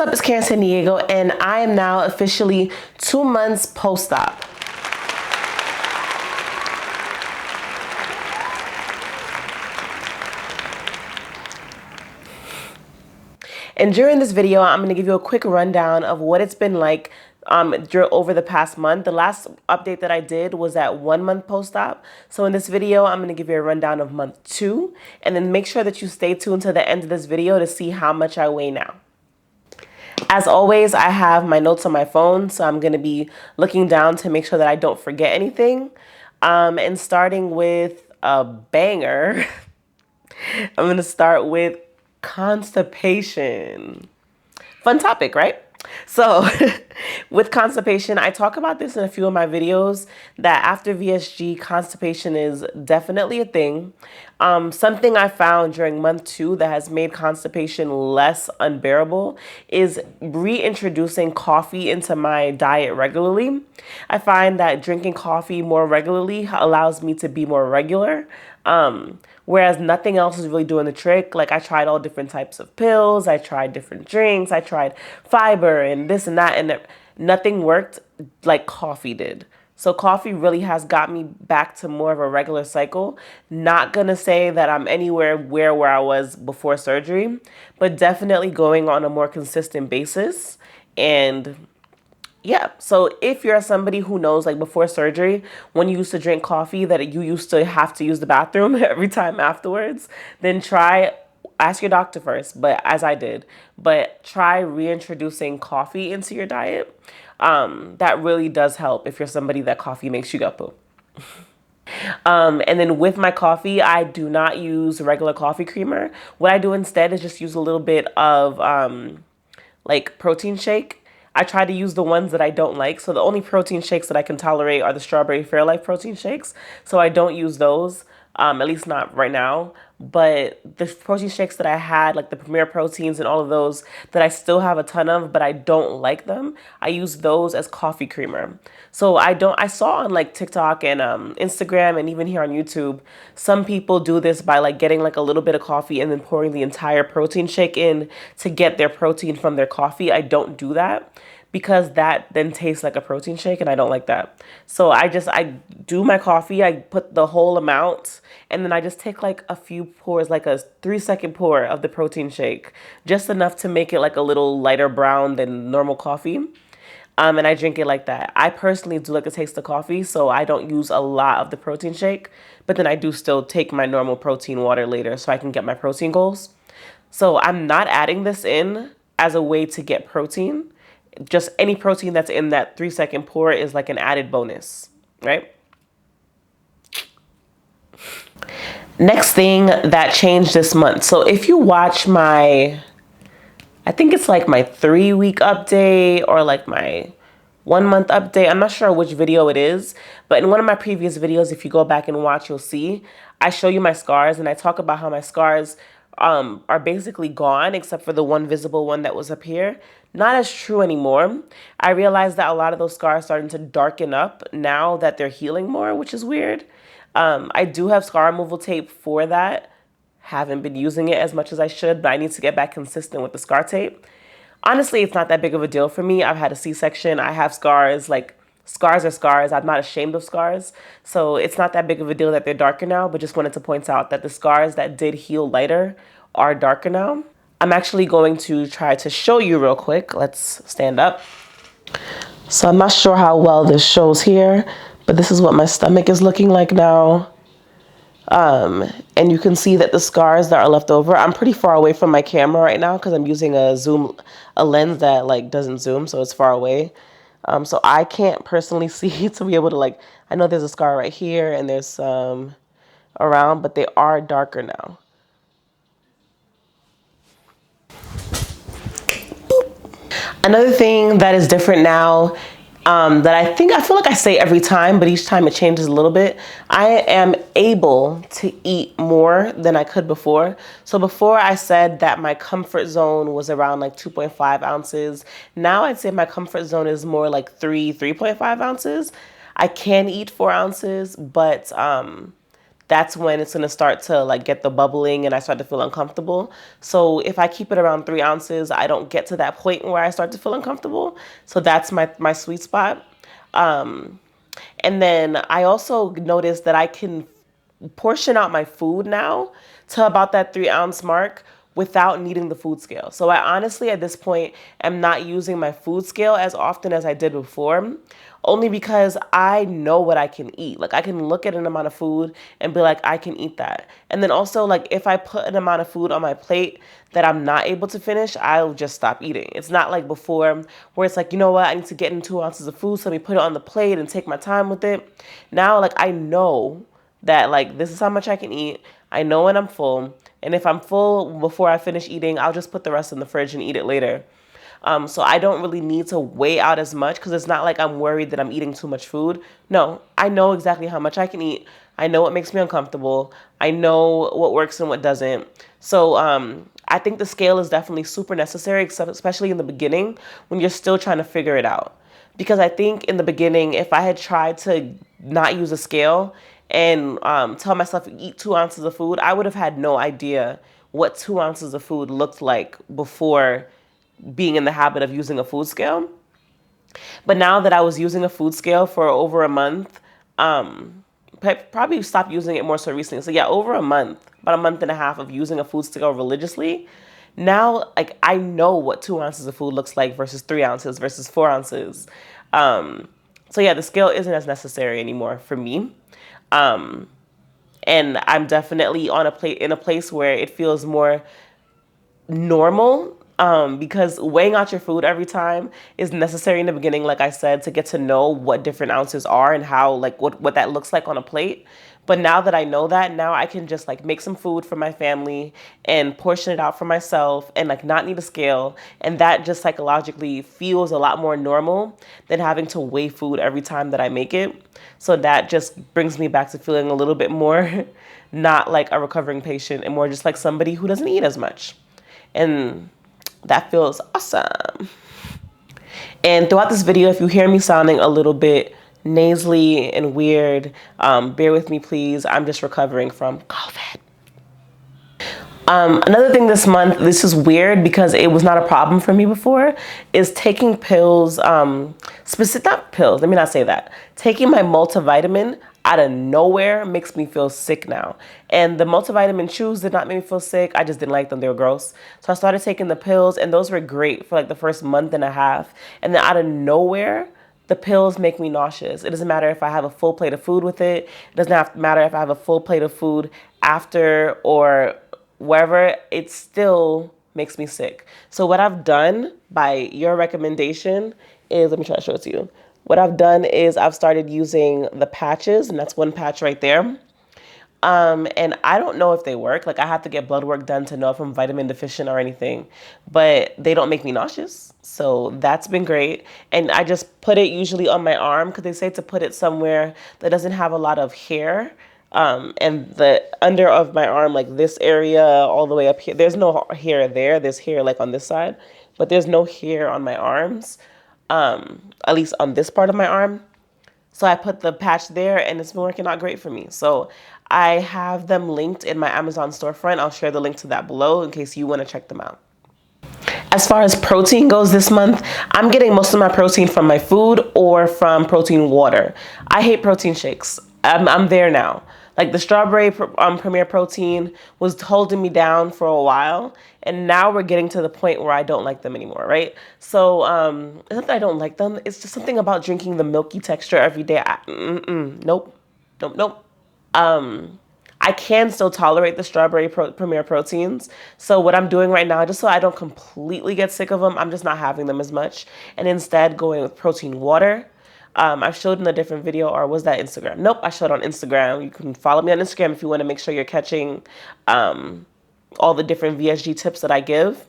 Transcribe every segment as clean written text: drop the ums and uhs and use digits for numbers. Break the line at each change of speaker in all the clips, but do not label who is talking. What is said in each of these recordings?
up? It's Karen San Diego, and I am now officially 2 months post-op. And during this video, I'm going to give you a quick rundown of what it's been like over the past month. The last update that I did was at 1 month post-op. So in this video, I'm going to give you a rundown of month 2, and then make sure that you stay tuned to the end of this video to see how much I weigh now. As always, I have my notes on my phone, so I'm going to be looking down to make sure that I don't forget anything. And starting with a banger, I'm going to start with constipation. Fun topic, right? So with constipation, I talk about this in a few of my videos that after VSG, constipation is definitely a thing. Something I found during month 2 that has made constipation less unbearable is reintroducing coffee into my diet regularly. I find that drinking coffee more regularly allows me to be more regular. Whereas nothing else is really doing the trick. Like I tried all different types of pills, I tried different drinks, I tried fiber and this and that, and nothing worked like coffee did. So coffee really has got me back to more of a regular cycle. Not gonna say that I'm anywhere where I was before surgery, but definitely going on a more consistent basis. And yeah, so if you're somebody who knows, like before surgery, when you used to drink coffee, that you used to have to use the bathroom every time afterwards, then ask your doctor first, but as I did, but try reintroducing coffee into your diet. That really does help if you're somebody that coffee makes you go poo. And then with my coffee, I do not use regular coffee creamer. What I do instead is just use a little bit of like protein shake. I try to use the ones that I don't like. So the only protein shakes that I can tolerate are the Strawberry Fairlife protein shakes. So I don't use those, at least not right now. But the protein shakes that I had, like the Premier Proteins and all of those that I still have a ton of, but I don't like them, I use those as coffee creamer. So I saw on like TikTok and Instagram and even here on YouTube, some people do this by like getting like a little bit of coffee and then pouring the entire protein shake in to get their protein from their coffee. I don't do that because that then tastes like a protein shake and I don't like that. So I do my coffee, I put the whole amount, and then I just take like a few pours, like a 3-second pour of the protein shake, just enough to make it like a little lighter brown than normal coffee. And I drink it like that. I personally do like the taste of coffee, so I don't use a lot of the protein shake, but then I do still take my normal protein water later so I can get my protein goals. So I'm not adding this in as a way to get protein. Just any protein that's in that 3-second pour is like an added bonus, right? Next thing that changed this month. So if you watch I think it's like my 3-week update or like my 1 month update. I'm not sure which video it is, but in one of my previous videos, if you go back and watch, you'll see I show you my scars and I talk about how my scars are basically gone except for the one visible one that was up here. Not as true anymore. I realized that a lot of those scars are starting to darken up now that they're healing more, which is weird. I do have scar removal tape for that. Haven't been using it as much as I should, but I need to get back consistent with the scar tape. Honestly, it's not that big of a deal for me. I've had a C-section. I have scars. Like, scars are scars. I'm not ashamed of scars. So it's not that big of a deal that they're darker now, but just wanted to point out that the scars that did heal lighter are darker now. I'm actually going to try to show you real quick. Let's stand up. So I'm not sure how well this shows here, but this is what my stomach is looking like now. And you can see that the scars that are left over, I'm pretty far away from my camera right now because I'm using a lens that like doesn't zoom, so it's far away. So I can't personally see to be able to like, I know there's a scar right here and there's some around, but they are darker now. Another thing that is different now, that I feel like I say every time, but each time it changes a little bit. I am able to eat more than I could before. So before I said that my comfort zone was around like 2.5 ounces. Now I'd say my comfort zone is more like 3.5 ounces. I can eat 4 ounces, but that's when it's going to start to like get the bubbling and I start to feel uncomfortable. So if I keep it around 3 ounces, I don't get to that point where I start to feel uncomfortable. So that's my sweet spot. And then I also noticed that I can portion out my food now to about that 3 ounce mark without needing the food scale. So I honestly, at this point, am not using my food scale as often as I did before, only because I know what I can eat. Like I can look at an amount of food and be like, I can eat that. And then also like if I put an amount of food on my plate that I'm not able to finish, I'll just stop eating. It's not like before where it's like, you know what, I need to get in 2 ounces of food, so let me put it on the plate and take my time with it. Now, like I know that like this is how much I can eat. I know when I'm full. And if I'm full before I finish eating, I'll just put the rest in the fridge and eat it later. So I don't really need to weigh out as much because it's not like I'm worried that I'm eating too much food. No, I know exactly how much I can eat. I know what makes me uncomfortable. I know what works and what doesn't. So I think the scale is definitely super necessary, especially in the beginning when you're still trying to figure it out. Because I think in the beginning, if I had tried to not use a scale and tell myself to eat 2 ounces of food, I would have had no idea what 2 ounces of food looked like before being in the habit of using a food scale. But now that I was using a food scale for over a month, probably stopped using it more so recently. So yeah, over a month, about a month and a half of using a food scale religiously. Now, like I know what 2 ounces of food looks like versus 3 ounces versus 4 ounces. So yeah, the scale isn't as necessary anymore for me. And I'm definitely in a place where it feels more normal, because weighing out your food every time is necessary in the beginning, like I said, to get to know what different ounces are and how like what that looks like on a plate. But now that I know that, now I can just like make some food for my family and portion it out for myself and like not need a scale. And that just psychologically feels a lot more normal than having to weigh food every time that I make it. So that just brings me back to feeling a little bit more not like a recovering patient and more just like somebody who doesn't eat as much. And that feels awesome. And throughout this video, if you hear me sounding a little bit nasally and weird, bear with me, please. I'm just recovering from COVID. Another thing this month, this is weird because it was not a problem for me before, is taking pills, not pills, let me not say that. Taking my multivitamin out of nowhere makes me feel sick now. And the multivitamin chews did not make me feel sick. I just didn't like them. They were gross. So I started taking the pills and those were great for like the first month and a half. And then out of nowhere, the pills make me nauseous. It doesn't matter if I have a full plate of food with it. It doesn't matter if I have a full plate of food after or wherever, it still makes me sick. So what I've done by your recommendation is, let me try to show it to you. What I've done is I've started using the patches, and that's one patch right there. And I don't know if they work. Like I have to get blood work done to know if I'm vitamin deficient or anything, but they don't make me nauseous. So that's been great. And I just put it usually on my arm because they say to put it somewhere that doesn't have a lot of hair. And the under of my arm, like this area all the way up here, there's no hair there. There's hair like on this side, but there's no hair on my arms, at least on this part of my arm. So I put the patch there and it's been working out great for me. So I have them linked in my Amazon storefront. I'll share the link to that below in case you want to check them out. As far as protein goes this month, I'm getting most of my protein from my food or from protein water. I hate protein shakes. I'm there now. Like the strawberry Premier Protein was holding me down for a while, and now we're getting to the point where I don't like them anymore, right? So it's not that I don't like them. It's just something about drinking the milky texture every day. Nope. I can still tolerate the strawberry Premier Proteins. So what I'm doing right now, just so I don't completely get sick of them, I'm just not having them as much, and instead going with protein water. I've showed in a different video, or was that Instagram? Nope, I showed on Instagram. You can follow me on Instagram if you want to make sure you're catching all the different VSG tips that I give.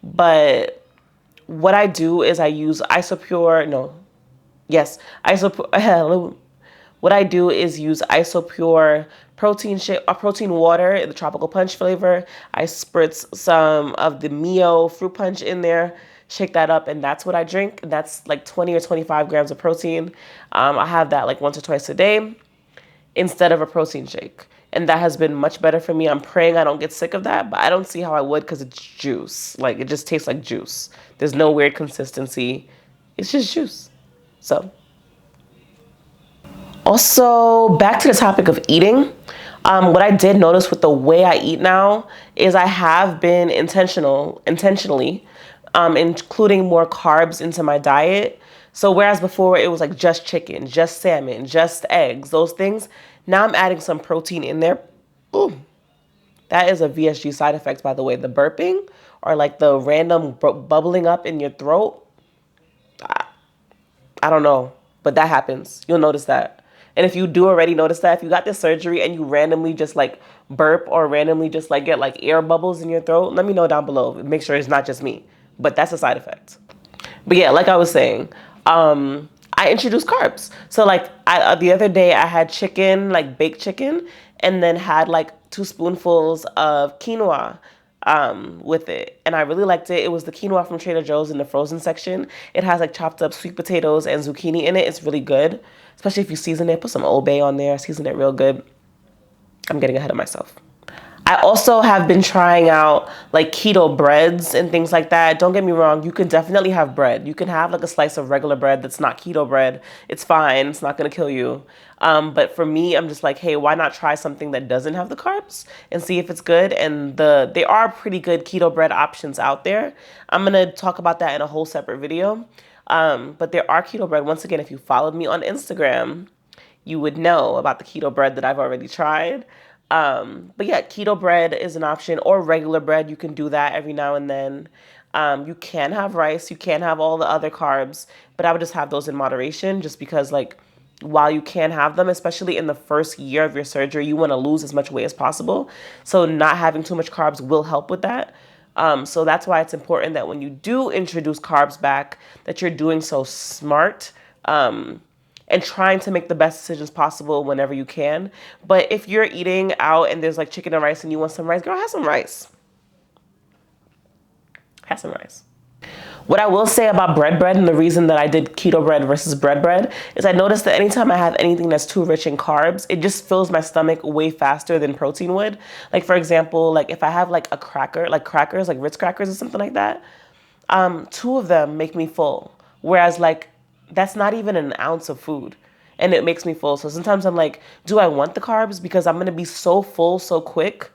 But what I do is I use Isopure, what I do is use Isopure protein water, the tropical punch flavor. I spritz some of the Mio fruit punch in there, shake that up, and that's what I drink. That's like 20 or 25 grams of protein. I have that like once or twice a day instead of a protein shake. And that has been much better for me. I'm praying I don't get sick of that, but I don't see how I would because it's juice. Like, it just tastes like juice. There's no weird consistency. It's just juice. So, also, back to the topic of eating. What I did notice with the way I eat now is I have been intentionally, including more carbs into my diet. So whereas before it was like just chicken, just salmon, just eggs, those things, now I'm adding some protein in there. Ooh, that is a VSG side effect, by the way. The burping or like the random bubbling up in your throat. I don't know, but that happens. You'll notice that. And if you do already notice that, if you got this surgery and you randomly just like burp or randomly just like get like air bubbles in your throat, let me know down below. Make sure it's not just me, but that's a side effect. But yeah, like I was saying, I introduced carbs. So like the other day I had chicken, like baked chicken, and then had like 2 spoonfuls of quinoa with it. And I really liked it. It was the quinoa from Trader Joe's in the frozen section. It has like chopped up sweet potatoes and zucchini in it. It's really good, especially if you season it. Put some Old Bay on there, season it real good. I'm getting ahead of myself. I also have been trying out like keto breads and things like that. Don't get me wrong, you can definitely have bread. You can have like a slice of regular bread that's not keto bread. It's fine, it's not gonna kill you. But for me, I'm just like, hey, why not try something that doesn't have the carbs and see if it's good? And there are pretty good keto bread options out there. I'm gonna talk about that in a whole separate video. But there are keto bread. Once again, if you followed me on Instagram, you would know about the keto bread that I've already tried. But yeah, keto bread is an option, or regular bread. You can do that every now and then. You can have rice, you can have all the other carbs, but I would just have those in moderation just because like while you can have them, especially in the first year of your surgery, you want to lose as much weight as possible. So not having too much carbs will help with that. So that's why it's important that when you do introduce carbs back, that you're doing so smart. And trying to make the best decisions possible whenever you can. But if you're eating out and there's like chicken and rice and you want some rice, girl, have some rice. Have some rice. What I will say about bread and the reason that I did keto bread versus bread is I noticed that anytime I have anything that's too rich in carbs, it just fills my stomach way faster than protein would. Like for example, like if I have like a cracker, like crackers, like Ritz crackers or something like that, 2 of them make me full. Whereas like that's not even an ounce of food and it makes me full. So sometimes I'm like, do I want the carbs? Because I'm going to be so full so quick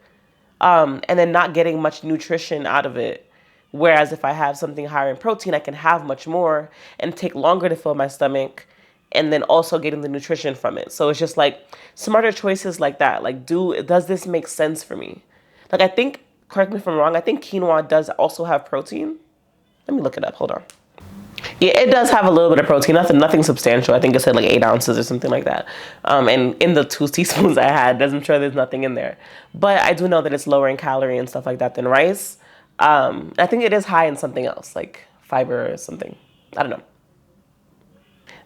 and then not getting much nutrition out of it. Whereas if I have something higher in protein, I can have much more and take longer to fill my stomach and then also getting the nutrition from it. So it's just like smarter choices like that. Like, does this make sense for me? Like, I think, correct me if I'm wrong, I think quinoa does also have protein. Let me look it up. Hold on. Yeah, it does have a little bit of protein. Nothing substantial. I think it said like 8 ounces or something like that. And in the 2 teaspoons I had, I'm sure there's nothing in there. But I do know that it's lower in calorie and stuff like that than rice. I think it is high in something else, like fiber or something. I don't know.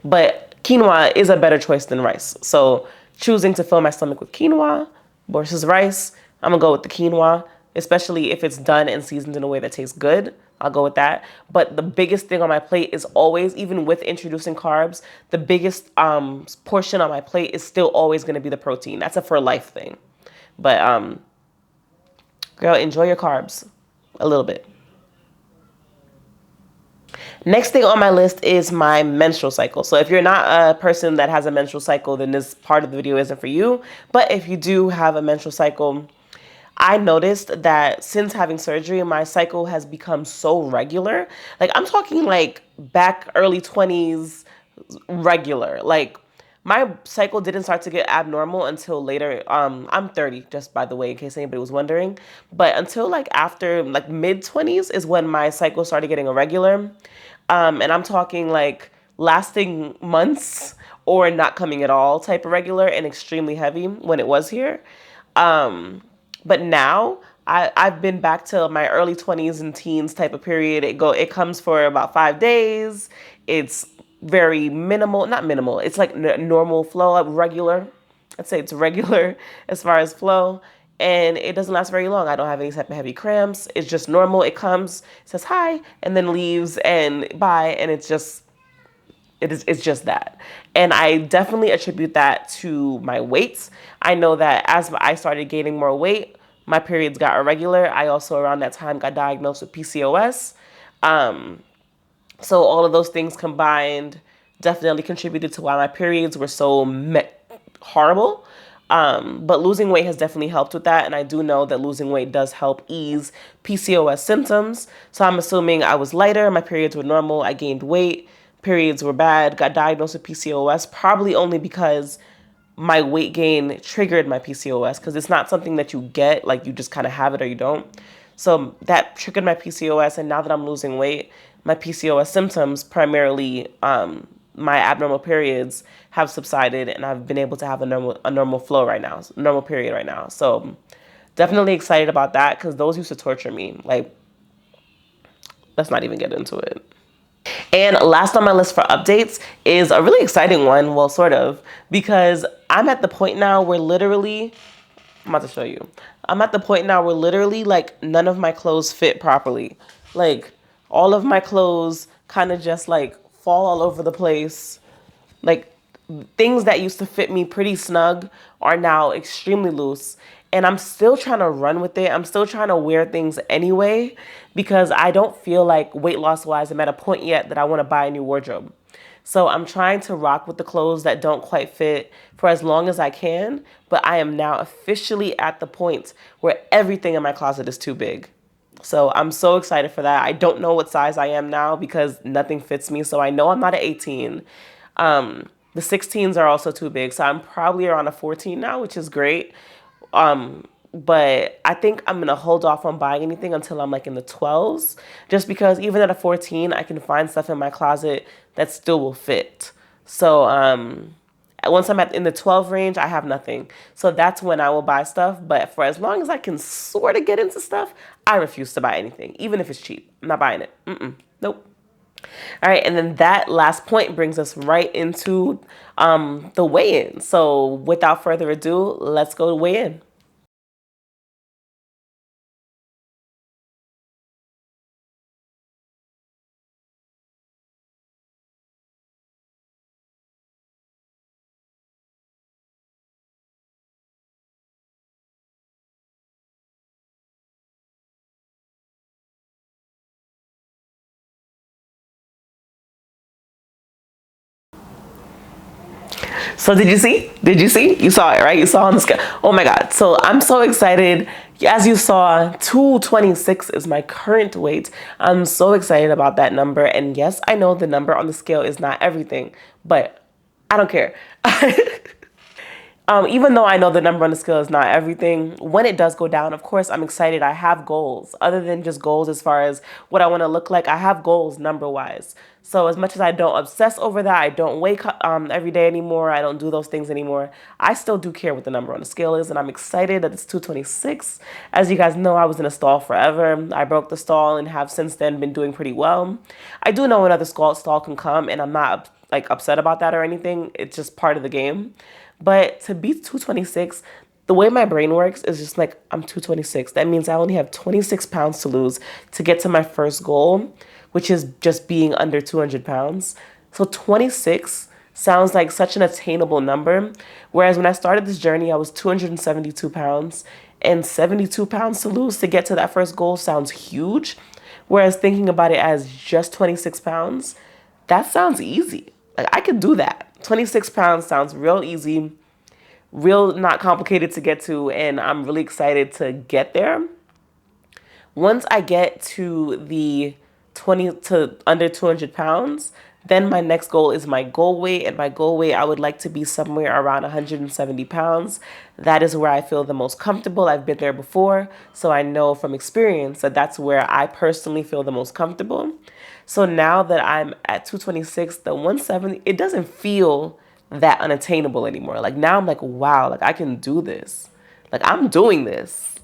But quinoa is a better choice than rice. So choosing to fill my stomach with quinoa versus rice, I'm going to go with the quinoa, especially if it's done and seasoned in a way that tastes good. I'll go with that. But the biggest thing on my plate is always, even with introducing carbs, the biggest portion on my plate is still always going to be the protein. That's a for life thing. But girl, enjoy your carbs a little bit. Next thing on my list is my menstrual cycle. So if you're not a person that has a menstrual cycle, then this part of the video isn't for you. But if you do have a menstrual cycle, I noticed that since having surgery, my cycle has become so regular. Like I'm talking like back early 20s regular. Like my cycle didn't start to get abnormal until later. I'm 30, just by the way, in case anybody was wondering. But until like after like mid 20s is when my cycle started getting irregular. And I'm talking like lasting months or not coming at all type of regular and extremely heavy when it was here. But now I've been back to my early 20s and teens type of period. It comes for about 5 days. It's very minimal, not minimal. It's like normal flow, regular. I'd say it's regular as far as flow. And it doesn't last very long. I don't have any type of heavy cramps. It's just normal. It comes, says hi, and then leaves and bye. And it's just It's just that. And I definitely attribute that to my weights. I know that as I started gaining more weight, my periods got irregular. I also around that time got diagnosed with PCOS. So all of those things combined definitely contributed to why my periods were so horrible. But losing weight has definitely helped with that. And I do know that losing weight does help ease PCOS symptoms. So I'm assuming I was lighter, my periods were normal, I gained weight, periods were bad, got diagnosed with PCOS, probably only because my weight gain triggered my PCOS, because it's not something that you get, like you just kind of have it or you don't. So that triggered my PCOS, and now that I'm losing weight, my PCOS symptoms, primarily my abnormal periods, have subsided, and I've been able to have a normal flow right now, normal period right now. So definitely excited about that, because those used to torture me. Like, let's not even get into it. And last on my list for updates is a really exciting one, well, sort of, because I'm at the point now where literally, I'm about to show you. I'm at the point now where literally, like, none of my clothes fit properly. Like, all of my clothes kind of just, like, fall all over the place. Like, things that used to fit me pretty snug are now extremely loose. And I'm still trying to run with it. I'm still trying to wear things anyway, because I don't feel like weight loss wise I'm at a point yet that I want to buy a new wardrobe. So I'm trying to rock with the clothes that don't quite fit for as long as I can. But I am now officially at the point where everything in my closet is too big. So I'm so excited for that. I don't know what size I am now because nothing fits me. So I know I'm not an 18. The 16s are also too big. So I'm probably around a 14 now, which is great. But I think I'm going to hold off on buying anything until I'm like in the 12s, just because even at a 14, I can find stuff in my closet that still will fit. So, once I'm in the 12 range, I have nothing. So that's when I will buy stuff. But for as long as I can sort of get into stuff, I refuse to buy anything, even if it's cheap. I'm not buying it. Nope. All right, and then that last point brings us right into the weigh-in. So without further ado, let's go to weigh-in. So did you see? Did you see? You saw it, right? You saw on the scale. Oh my God. So I'm so excited. As you saw, 226 is my current weight. I'm so excited about that number. And yes, I know the number on the scale is not everything, but I don't care. Even though I know the number on the scale is not everything, when it does go down, of course, I'm excited. I have goals. Other than just goals as far as what I want to look like, I have goals number-wise. So as much as I don't obsess over that, I don't wake up every day anymore, I don't do those things anymore, I still do care what the number on the scale is, and I'm excited that it's 226. As you guys know, I was in a stall forever. I broke the stall and have since then been doing pretty well. I do know another stall can come, and I'm not like upset about that or anything. It's just part of the game. But to be 226, the way my brain works is just like, I'm 226. That means I only have 26 pounds to lose to get to my first goal, which is just being under 200 pounds. So 26 sounds like such an attainable number. Whereas when I started this journey, I was 272 pounds, and 72 pounds to lose to get to that first goal sounds huge. Whereas thinking about it as just 26 pounds, that sounds easy. Like, I could do that. 26 pounds sounds real easy, real not complicated to get to, and I'm really excited to get there. Once I get to the 20 to under 200 pounds, then my next goal is my goal weight. And my goal weight, I would like to be somewhere around 170 pounds. That is where I feel the most comfortable. I've been there before, so I know from experience that that's where I personally feel the most comfortable. So now that I'm at 226, the 170, it doesn't feel that unattainable anymore. Like, now I'm like, wow, like I can do this. Like, I'm doing this.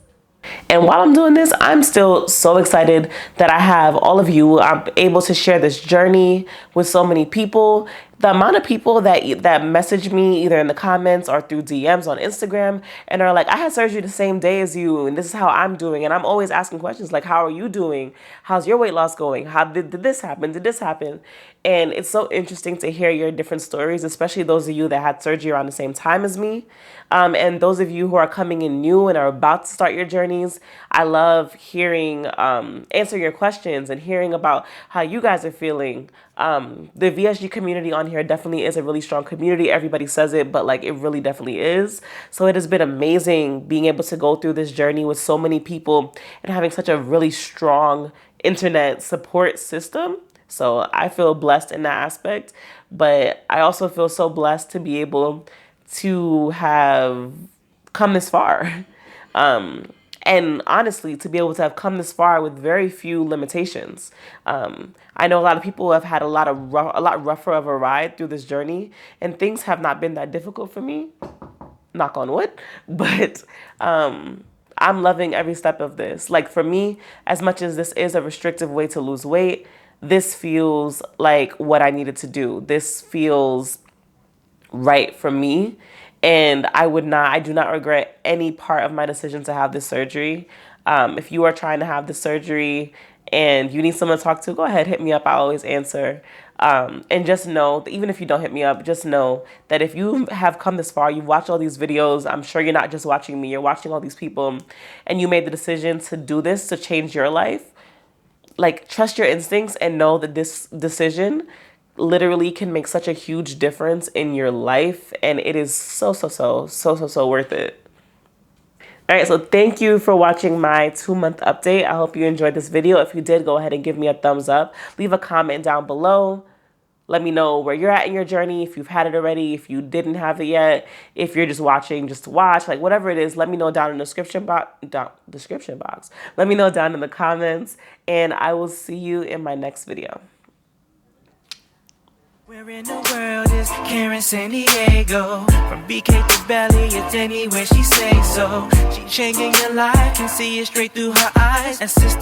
And while I'm doing this, I'm still so excited that I have all of you. I'm able to share this journey with so many people. the amount of people that message me either in the comments or through DMs on Instagram and are like, I had surgery the same day as you, and this is how I'm doing. And I'm always asking questions like, how are you doing? How's your weight loss going? How did this happen? Did this happen? And it's so interesting to hear your different stories, especially those of you that had surgery around the same time as me. And those of you who are coming in new and are about to start your journeys, I love hearing, answering your questions and hearing about how you guys are feeling. The VSG community on here definitely is a really strong community. Everybody says it, but like it really definitely is. So it has been amazing being able to go through this journey with so many people and having such a really strong internet support system. So I feel blessed in that aspect, but I also feel so blessed to be able to have come this far. And honestly, to be able to have come this far with very few limitations. I know a lot of people have had a lot rougher of a ride through this journey, and things have not been that difficult for me, knock on wood, but I'm loving every step of this. Like for me, as much as this is a restrictive way to lose weight, this feels like what I needed to do. This feels right for me. And I do not regret any part of my decision to have this surgery. If you are trying to have this surgery and you need someone to talk to, go ahead, hit me up. I always answer. And just know that even if you don't hit me up, just know that if you have come this far, you've watched all these videos, I'm sure you're not just watching me, you're watching all these people, and you made the decision to do this to change your life. Like, trust your instincts and know that this decision literally can make such a huge difference in your life, and it is so worth it. All right, so thank you for watching my 2-month update. I hope you enjoyed this video. If you did, go ahead and give me a thumbs up. Leave a comment down below. Let me know where you're at in your journey, if you've had it already, if you didn't have it yet, if you're just watching just to watch, like whatever it is, let me know down in the description box. Let me know down in the comments, and I will see you in my next video.
Where in the world is Karen San Diego? From BK to Valley, it's anywhere she say so. She changing your life, can see it straight through her eyes. And sister